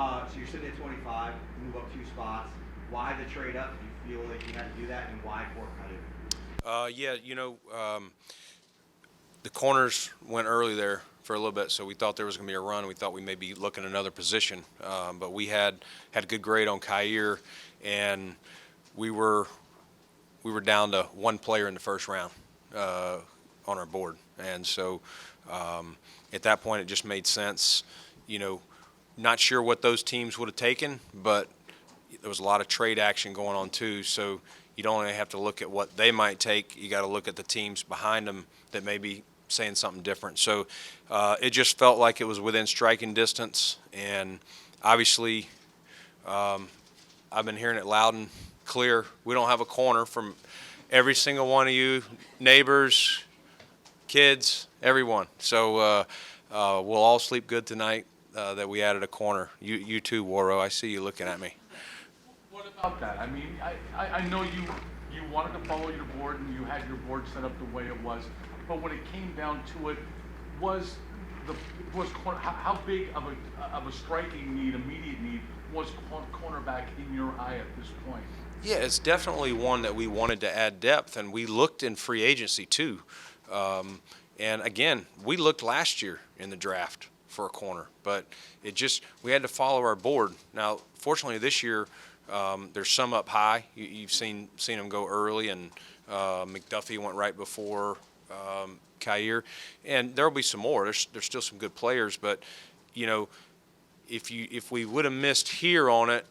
So you're sitting at 25, move up 2 spots. Why the trade up? Do you feel like you had to do that, and why Fort Kaiir? Yeah, the corners went early there for a little bit, so we thought there was going to be a run. We thought we may be looking at another position, but we had a good grade on Kaiir, and we were down to one player in the first round on our board, and so at that point it just made sense. Not sure what those teams would have taken, but there was a lot of trade action going on too, so you don't only have to look at what they might take, you got to look at the teams behind them that may be saying something different. So it just felt like it was within striking distance, and obviously I've been hearing it loud and clear. We don't have a corner from every single one of you, neighbors, kids, everyone. So we'll all sleep good tonight that we added a corner. You too, Waro. I see you looking at me. What about that? I mean, I know you wanted to follow your board and you had your board set up the way it was, but when it came down to it, how big of a striking need, immediate need, was cornerback in your eye at this point? Yeah, it's definitely one that we wanted to add depth, and we looked in free agency too. And again, we looked last year in the draft for a corner, but we had to follow our board. Now, fortunately, this year there's some up high. You've seen them go early, and McDuffie went right before Kaiir, and there will be some more. There's still some good players, but if we would have missed here on it,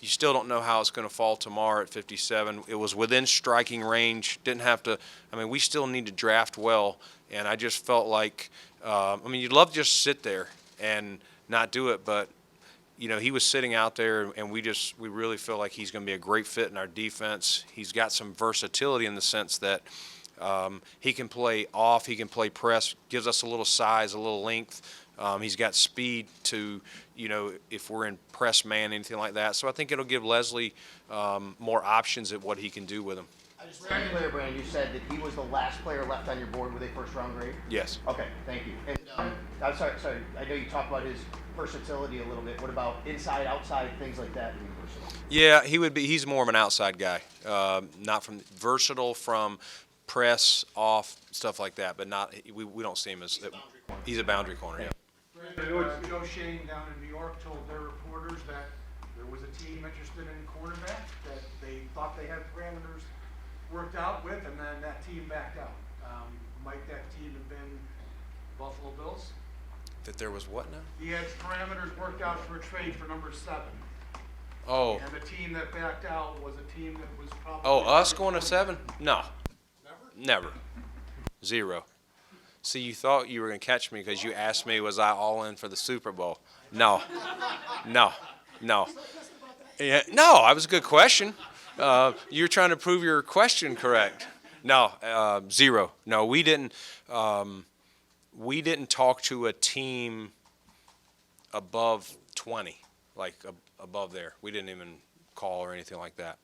you still don't know how it's going to fall tomorrow at 57. It was within striking range. Didn't have to. I mean, we still need to draft well, and I just felt like, you'd love to just sit there and not do it, but he was sitting out there, and we really feel like he's going to be a great fit in our defense. He's got some versatility in the sense that he can play off, he can play press, gives us a little size, a little length. He's got speed to, if we're in press man, anything like that. So I think it'll give Leslie more options at what he can do with him. I just read it clear, Brandon. You said that he was the last player left on your board with a first-round grade? Yes. Okay, thank you. And I'm sorry. I know you talked about his versatility a little bit. What about inside, outside, things like that being versatile? Yeah, he's more of an outside guy. Not versatile from press, off, stuff like that, but not. We don't see him as. He's a boundary corner. Yeah. Joe Shane down in New York told their reporters that there was a team interested in cornerback that they thought they had parameters worked out with, and then that team backed out. Might that team have been Buffalo Bills? That there was what now? He had parameters worked out for a trade for number 7. Oh. And the team that backed out was a team that was probably. Oh, us going to 7? No. Never. 0. See, you thought you were going to catch me because you asked me, was I all in for the Super Bowl? No. Yeah, no, it was a good question. You're trying to prove your question correct. No, 0. No, we didn't talk to a team above 20, like above there. We didn't even call or anything like that.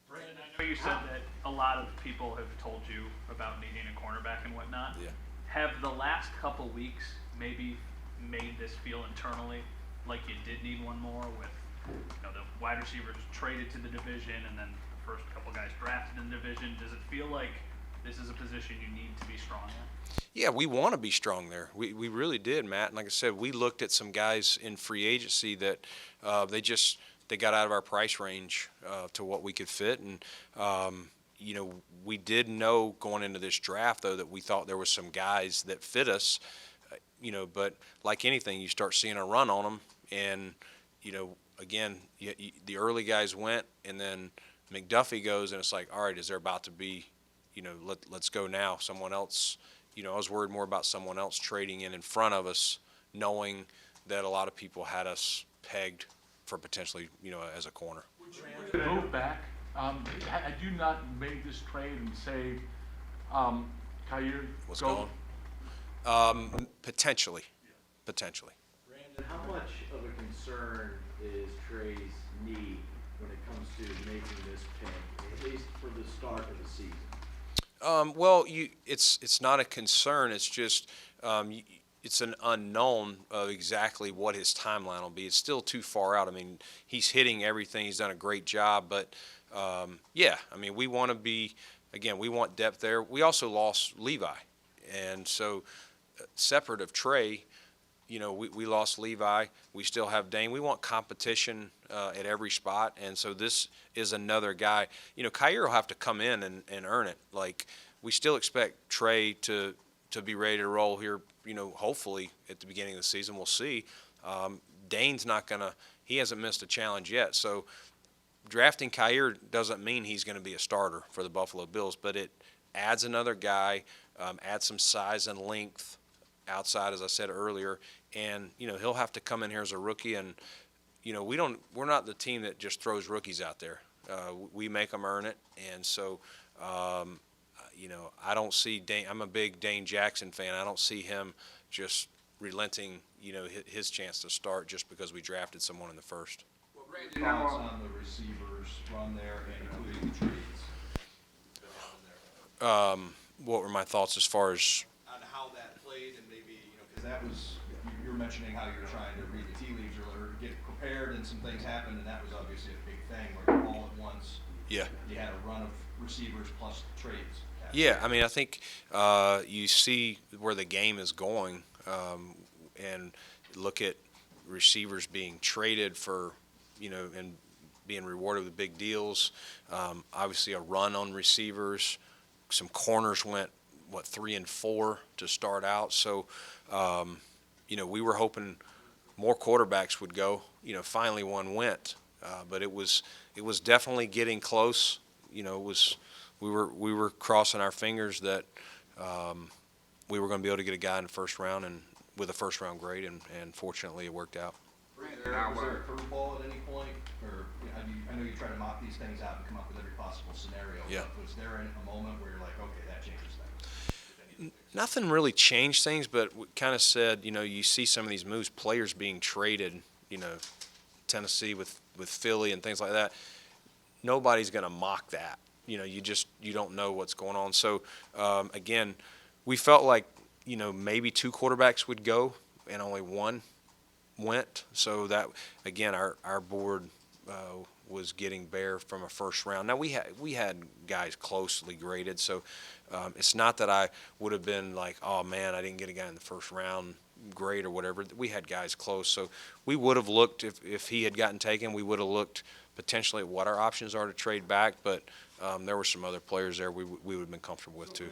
Brandon, I know you said that a lot of people have told you about needing a cornerback and whatnot. Yeah. Have the last couple weeks maybe made this feel internally like you did need one more with the wide receivers traded to the division and then the first couple guys drafted in the division? Does it feel like this is a position you need to be strong in? Yeah, we want to be strong there. We really did, Matt. And like I said, we looked at some guys in free agency that they got out of our price range to what we could fit. And, we did know going into this draft, though, that we thought there was some guys that fit us, but like anything, you start seeing a run on them. And, again, the early guys went, and then McDuffie goes, and it's like, all right, is there about to be, let's go now. Someone else, I was worried more about someone else trading in front of us, knowing that a lot of people had us pegged for potentially, as a corner. Would you move back? Had you not made this trade and say, Kaiir, What's go? going? Potentially. Brandon, how much of a concern is Trey's knee when it comes to making this pick, at least for the start of the season? Well, it's not a concern. It's just it's an unknown of exactly what his timeline will be. It's still too far out. I mean, he's hitting everything. He's done a great job, but yeah, I mean, we want to be, again, we want depth there. We also lost Levi, and so separate of Trey, you know, we lost Levi. We still have Dane. We want competition at every spot, and so this is another guy. You know, Kaiir will have to come in and earn it. Like, we still expect Trey to be ready to roll here, you know, hopefully at the beginning of the season. We'll see. Dane's not going to – he hasn't missed a challenge yet. So drafting Kaiir doesn't mean he's going to be a starter for the Buffalo Bills, but it adds another guy, adds some size and length outside, as I said earlier. And, you know, he'll have to come in here as a rookie. And, you know, we're not the team that just throws rookies out there. We make them earn it. And so – you know, I don't see Dane. I'm a big Dane Jackson fan. I don't see him just relenting, you know, his chance to start just because we drafted someone in the first. What were your thoughts on the receivers run there, and including the trades that happened there? What were my thoughts as far as? On how that played, and maybe, you know, because that was, you were mentioning how you were trying to read the tea leaves earlier, get prepared, and some things happened, and that was obviously a big thing where all at once, Yeah. You had a run of receivers plus trades. Yeah, I mean, I think you see where the game is going, and look at receivers being traded for, you know, and being rewarded with big deals. Obviously, a run on receivers. Some corners went, 3 and 4 to start out. So, you know, we were hoping more quarterbacks would go. You know, finally one went, but it was definitely getting close. You know, it was. We were crossing our fingers that we were going to be able to get a guy in the first round and with a first round grade, and fortunately it worked out. Was there a curveball at any point, or you know, I know you try to mop these things out and come up with every possible scenario. Yeah. But was there a moment where you're like, okay, that changes things? Nothing really changed things, but we kind of said, you know, you see some of these moves, players being traded, you know, Tennessee with Philly and things like that. Nobody's going to mock that. You know, you don't know what's going on. So, again, we felt like, you know, maybe 2 quarterbacks would go and only 1 went. So that, again, our board was getting bare from a first round. Now, we had guys closely graded. So it's not that I would have been like, oh, man, I didn't get a guy in the first round grade or whatever. We had guys close. So we would have looked, if he had gotten taken, we would have looked potentially at what our options are to trade back. But there were some other players there we would have been comfortable with too.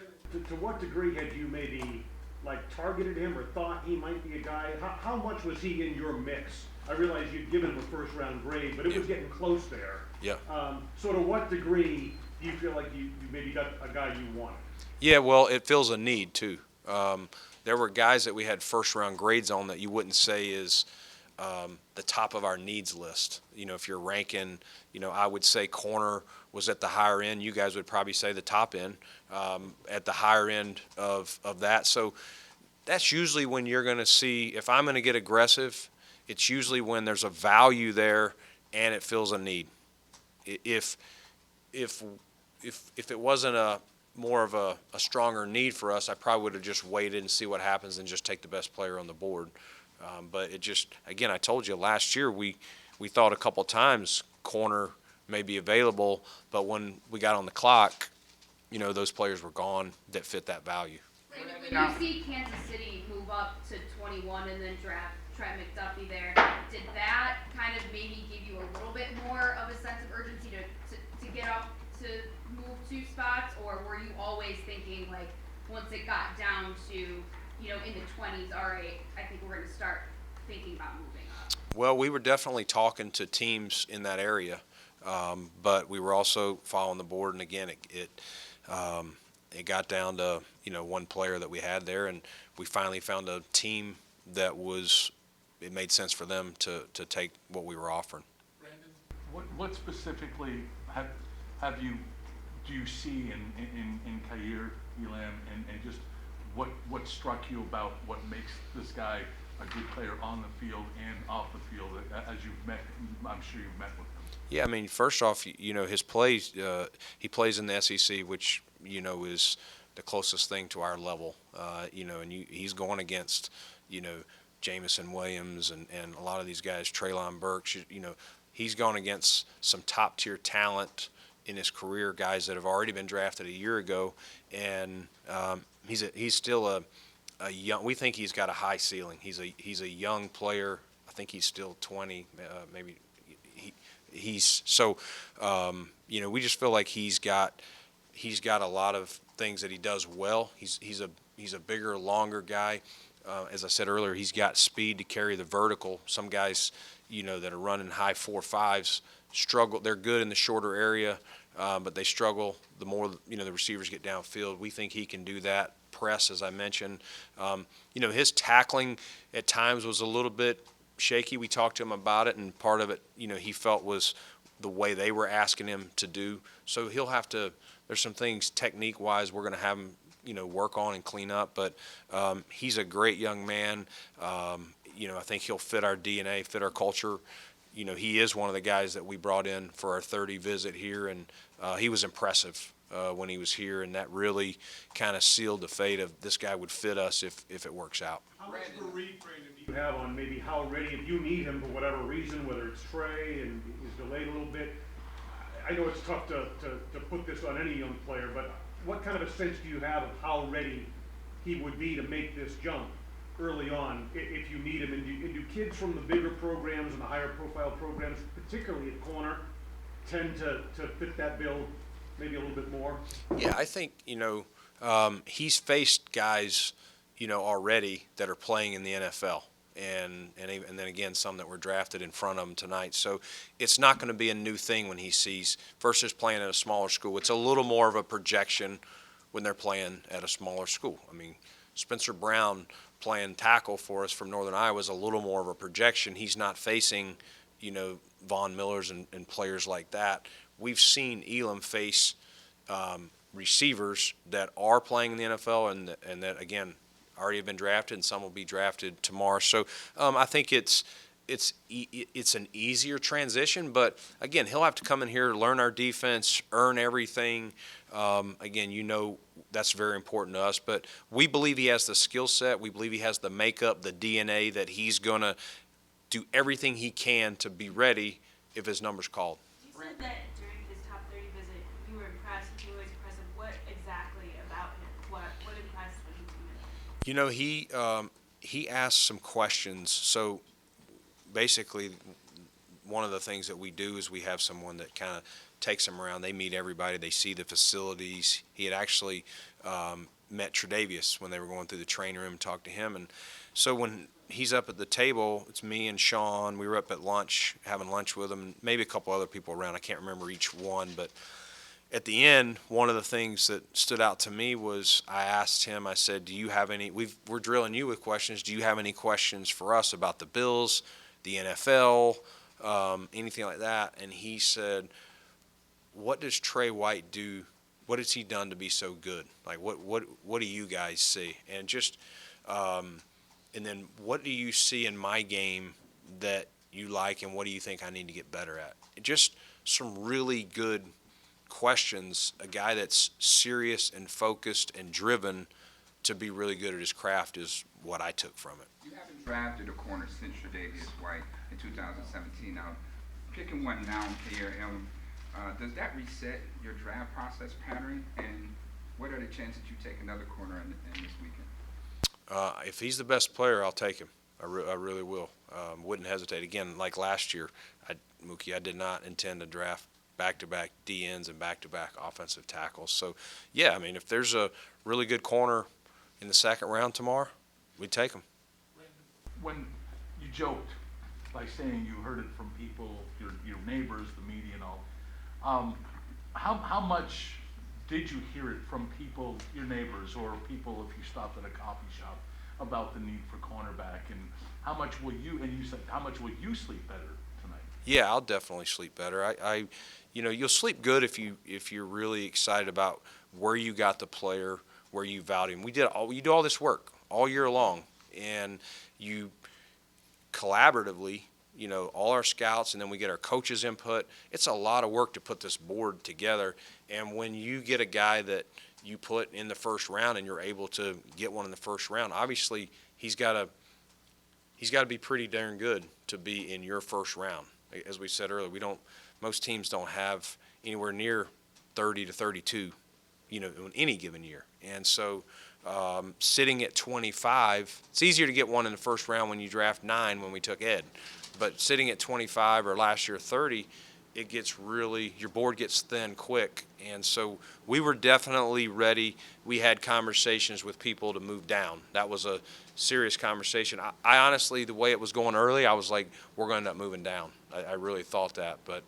To what degree had you maybe like targeted him or thought he might be a guy? How much was he in your mix? I realize you'd given him a first round grade, but it was getting close there. Yeah. So to what degree do you feel like you maybe got a guy you wanted? Yeah, well, it fills a need too. There were guys that we had first round grades on that you wouldn't say is the top of our needs list. You know, if you're ranking, you know, I would say corner was at the higher end. You guys would probably say the top end at the higher end of that. So that's usually when you're going to see, if I'm going to get aggressive, it's usually when there's a value there and it fills a need. If it wasn't a more of a stronger need for us, I probably would have just waited and see what happens and just take the best player on the board. But it just, again, I told you last year we thought a couple times corner may be available, but when we got on the clock, you know, those players were gone that fit that value. When you see Kansas City move up to 21 and then draft Trent McDuffie there, did that kind of maybe give you a little bit more of a sense of urgency to get up to move 2 spots, or were you always thinking like once it got down to, you know, in the 20s, all right, I think we're going to start thinking about moving up? Well, we were definitely talking to teams in that area, but we were also following the board. And again, it got down to, you know, 1 player that we had there, and we finally found a team that it made sense for them to take what we were offering. Brandon, what specifically do you see in Kaiir Elam, and just what struck you about what makes this guy a good player on the field and off the field as you've met? I'm sure you've met with him. Yeah, I mean, first off, you know, his plays, he plays in the SEC, which, you know, is the closest thing to our level, you know, and he's going against, Jamison Williams and a lot of these guys, Traylon Burks, he's gone against some top-tier talent in his career, guys that have already been drafted a year ago, and he's still a young. We think he's got a high ceiling. He's a young player. I think he's still 20, maybe. He's so. We just feel like he's got a lot of things that he does well. He's a bigger, longer guy. As I said earlier, he's got speed to carry the vertical. Some guys, that are running high 4.5s struggle. They're good in the shorter area, but they struggle the more the receivers get downfield. We think he can do that. Press, as I mentioned, his tackling at times was a little bit shaky. We talked to him about it, and part of it, he felt was the way they were asking him to do. So he'll have to. There's some things technique-wise we're going to have him, work on and clean up. But he's a great young man. I think he'll fit our DNA, fit our culture. He is one of the guys that we brought in for our 30 visit here, and he was impressive when he was here, and that really kind of sealed the fate of this guy would fit us if it works out. How much of a read, Brandon, do you have on maybe how ready, if you need him for whatever reason, whether it's Trey and is delayed a little bit? I know it's tough to put this on any young player, but what kind of a sense do you have of how ready he would be to make this jump early on if you need him? And do kids from the bigger programs and the higher profile programs, particularly at corner, tend to fit that bill maybe a little bit more? Yeah, I think, he's faced guys, already that are playing in the NFL. And then again, some that were drafted in front of him tonight. So it's not going to be a new thing when he sees versus playing at a smaller school. It's a little more of a projection when they're playing at a smaller school. I mean, Spencer Brown playing tackle for us from Northern Iowa is a little more of a projection. He's not facing, Von Millers and players like that. We've seen Elam face receivers that are playing in the NFL and that, again, already have been drafted, and some will be drafted tomorrow. So I think it's an easier transition, but again, he'll have to come in here, learn our defense, earn everything. Again, that's very important to us, but we believe he has the skill set. We believe he has the makeup, the DNA that he's going to do everything he can to be ready if his number's called. You said that during his top 30 visit, you were impressed. You were always impressive. What exactly about him? What impressed when he came in? He asked some questions. So basically, one of the things that we do is we have someone that kind of takes him around. They meet everybody. They see the facilities. He had actually met Tre'Davious when they were going through the training room and talked to him. And so when he's up at the table, it's me and Sean. We were up at lunch, having lunch with him, maybe a couple other people around. I can't remember each one, but at the end, one of the things that stood out to me was I asked him, I said, do you have any, we're drilling you with questions, do you have any questions for us about the Bills, the NFL, anything like that? And he said, what does Trey White do? What has he done to be so good? Like, what do you guys see? And just, and then what do you see in my game that you like, and what do you think I need to get better at? Just some really good questions. A guy that's serious and focused and driven to be really good at his craft is what I took from it. You haven't drafted a corner since Tre'Davious White in 2017. Now, picking one now, Kaiir Elam, does that reset your draft process pattern? And what are the chances you take another corner in this weekend? If he's the best player, I'll take him. I really will. Wouldn't hesitate. Again, like last year, Mookie, I did not intend to draft back-to-back DNs and back-to-back offensive tackles. So, yeah, I mean, if there's a really good corner in the second round tomorrow, we'd take him. When you joked by saying you heard it from people, your neighbors, the media and all, how much did you hear it from people, your neighbors, or people if you stopped at a coffee shop about the need for cornerback, and how much will you, and you said, how much will you sleep better tonight? Yeah, I'll definitely sleep better. You'll sleep good if you're really excited about where you got the player, where you valued him. You do all this work all year long, and you collaboratively, all our scouts, and then we get our coaches' input. It's a lot of work to put this board together, and when you get a guy that you put in the first round and you're able to get one in the first round, obviously he's got to he's got to be pretty darn good to be in your first round. As we said earlier, most teams don't have anywhere near 30 to 32, in any given year. And so sitting at 25, it's easier to get one in the first round when you draft 9 when we took Ed. But sitting at 25 or last year 30, it gets your board gets thin quick. And so we were definitely ready. We had conversations with people to move down. That was a serious conversation. I honestly, the way it was going early, I was like, we're going to end up moving down. I really thought that. But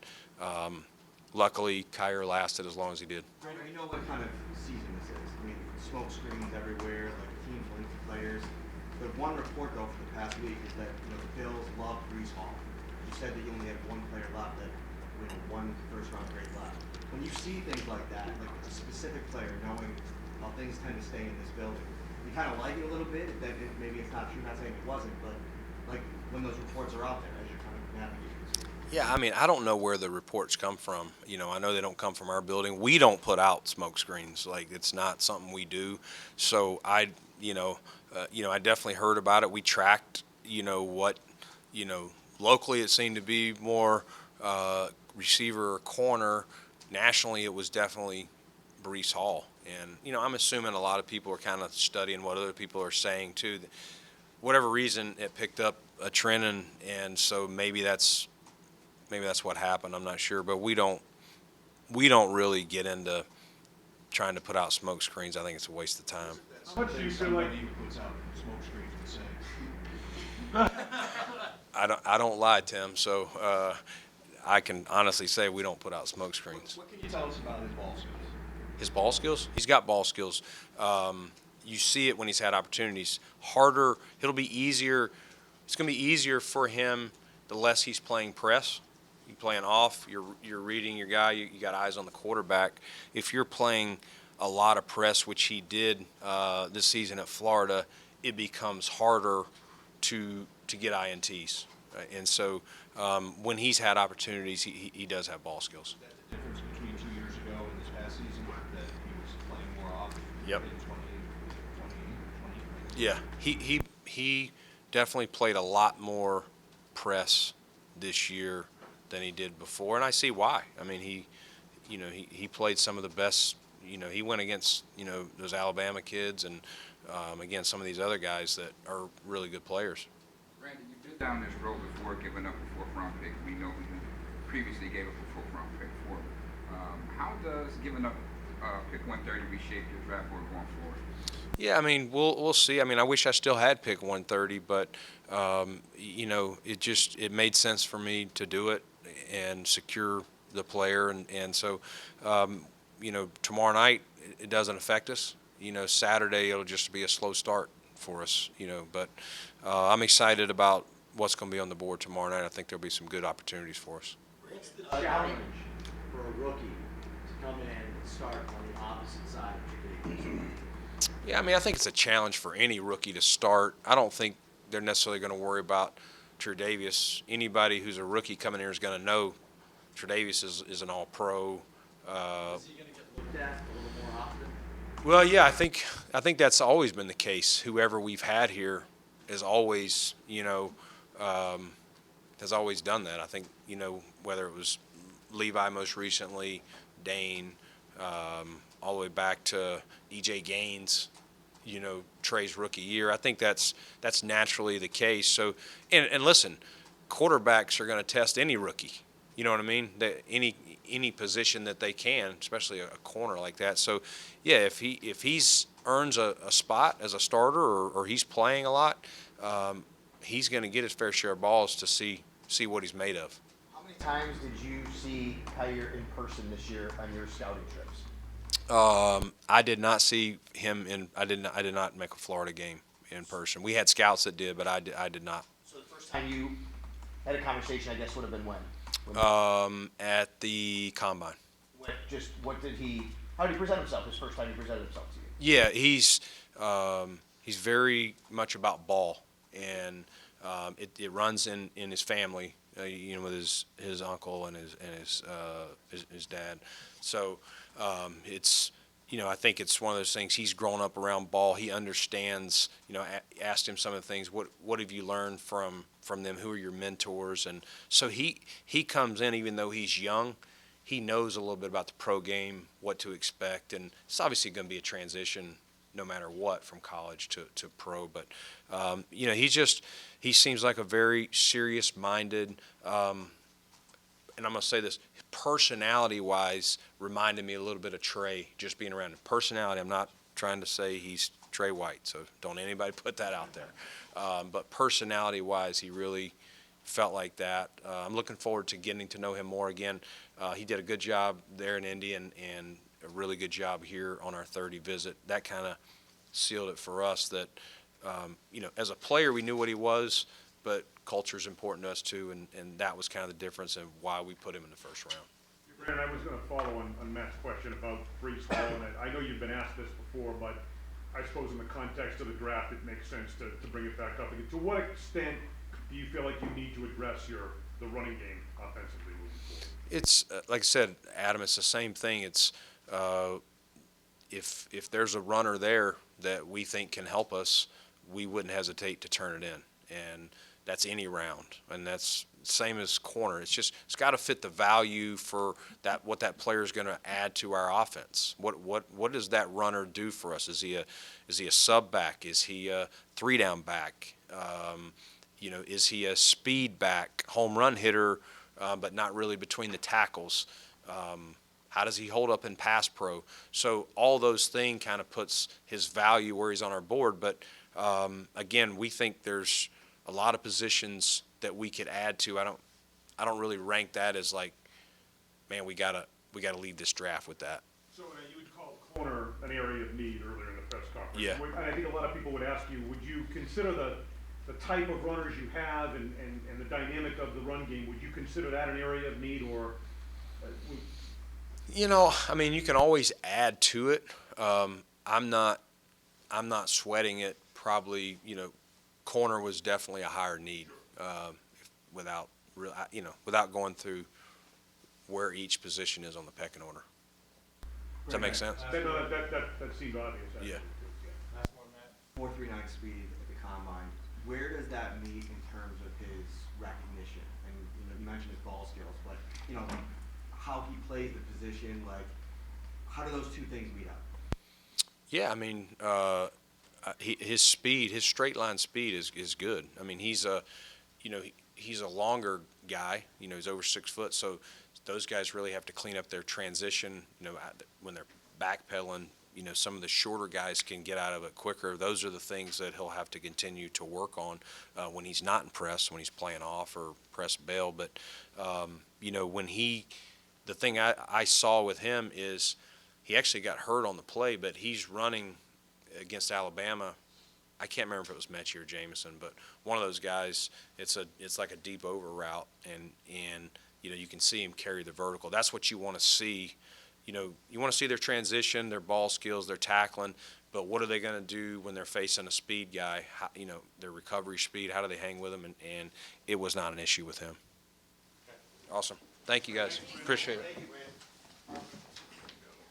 luckily, Kaiir lasted as long as he did. Brandon, we know what kind of season this is. I mean, smoke screens everywhere, like a team full of players. The one report, though, for the past week is that the Bills love Breece Hall. You said that you only have one player left, that one first-round grade left. When you see things like that, like a specific player knowing how things tend to stay in this building, you kind of like it a little bit. That maybe it's not true. Not saying it wasn't, but like when those reports are out there as you're kind of navigating this. Yeah, I mean, I don't know where the reports come from. I know they don't come from our building. We don't put out smoke screens. Like, it's not something we do. So I definitely heard about it. We tracked, what, locally it seemed to be more receiver or corner. Nationally, it was definitely Breece Hall. And, I'm assuming a lot of people are kind of studying what other people are saying too. Whatever reason, it picked up a trend, and so maybe that's what happened. I'm not sure, but we don't really get into trying to put out smoke screens. I think it's a waste of time. How much do you feel like puts out smoke screens and saying. I don't lie, Tim. So I can honestly say we don't put out smoke screens. What can you tell us about his ball skills? His ball skills? He's got ball skills. You see it when he's had opportunities. Harder. It'll be easier. It's going to be easier for him the less he's playing press. You're playing off. You're reading your guy. You got eyes on the quarterback. If you're playing a lot of press, which he did this season at Florida, it becomes harder to get INTs. And so when he's had opportunities, he does have ball skills. Is that the difference between 2 years ago and this past season, that he was playing more off? Yep. In 2020? Yeah, he definitely played a lot more press this year than he did before, and I see why. I mean, he played some of the best. He went against those Alabama kids and against some of these other guys that are really good players. Brandon, you've been down this road before giving up a 4th-round pick. We know you previously gave up a 4th-round pick for. How does giving up pick 130 reshape your draft board going forward? Yeah, I mean, we'll see. I mean, I wish I still had pick 130, but it made sense for me to do it and secure the player, and so tomorrow night it doesn't affect us. Saturday it'll just be a slow start for us. But I'm excited about what's going to be on the board tomorrow night. I think there'll be some good opportunities for us. What's the challenge for a rookie to come in and start on the opposite side of the game? Yeah, I mean, I think it's a challenge for any rookie to start. I don't think they're necessarily going to worry about Tre'Davious. Anybody who's a rookie coming here is going to know Tre'Davious is an all-pro. Is he going to get looked at a little more often? Well, yeah, I think that's always been the case. Whoever we've had here has always, has always done that. I think, whether it was Levi most recently, Dane, all the way back to E.J. Gaines, Trey's rookie year. I think that's naturally the case. So, and listen, quarterbacks are going to test any rookie. You know what I mean? Any position that they can, especially a corner like that. So, yeah, if he's earns a spot as a starter or he's playing a lot, he's going to get his fair share of balls to see what he's made of. How many times did you see Kaiir in person this year on your scouting trips? I did not see him I did not make a Florida game in person. We had scouts that did, but I did not. So the first time you had a conversation, I guess, would have been when? At the combine. How did he present himself? His first time he presented himself to you? Yeah, he's very much about ball, and it runs in his family, with his uncle and his dad. So it's I think it's one of those things. He's grown up around ball. He understands. Asked him some of the things. What have you learned from them? Who are your mentors? And so he comes in, even though he's young, he knows a little bit about the pro game, what to expect, and it's obviously going to be a transition no matter what from college to pro. But he seems like a very serious-minded. And I'm going to say this, personality-wise, reminded me a little bit of Trey, just being around him. Personality, I'm not trying to say he's Trey White, so don't anybody put that out there. But personality-wise, he really felt like that. I'm looking forward to getting to know him more again. He did a good job there in Indy and a really good job here on our 30 visit. That kind of sealed it for us that, as a player, we knew what he was, but culture is important to us too, and that was kind of the difference in why we put him in the first round. Brandon, I was going to follow on Matt's question about Brees Hall, and I know you've been asked this before, but I suppose in the context of the draft, it makes sense to bring it back up again. To what extent do you feel like you need to address the running game offensively moving forward? It's like I said, Adam. It's the same thing. It's if there's a runner there that we think can help us, we wouldn't hesitate to turn it in, and that's any round, and that's same as corner. It's got to fit the value for that, what that player is going to add to our offense. What does that runner do for us? Is he a sub back? Is he a 3-down back? Is he a speed back, home run hitter, but not really between the tackles? How does he hold up in pass pro? So all those things kind of puts his value where he's on our board. But again, we think there's a lot of positions that we could add to. I don't really rank that as like, man, we gotta lead this draft with that. So you would call corner an area of need earlier in the press conference. Yeah. And I think a lot of people would ask you, would you consider the type of runners you have and the dynamic of the run game, would you consider that an area of need, or? You can always add to it. I'm not sweating it. Probably, corner was definitely a higher need, without going through where each position is on the pecking order. Does that make sense? That seemed obvious. Actually. Yeah. Last one, Matt. 4.39 speed at the combine. Where does that meet in terms of his recognition? And you mentioned his ball skills, but how he plays the position. Like, how do those two things meet up? Yeah, his speed, his straight line speed is good. He's a longer guy. He's over 6 foot, so those guys really have to clean up their transition. When they're backpedaling, some of the shorter guys can get out of it quicker. Those are the things that he'll have to continue to work on when he's not in press, when he's playing off or press bail. But the thing I saw with him is he actually got hurt on the play, but he's running against Alabama. I can't remember if it was Mechie or Jameson, but one of those guys, it's like a deep over route, and you can see him carry the vertical. That's what you want to see. You want to see their transition, their ball skills, their tackling, but what are they going to do when they're facing a speed guy? How, their recovery speed, how do they hang with him? And it was not an issue with him. Awesome. Thank you, guys. Appreciate it. Thank you, Brandon.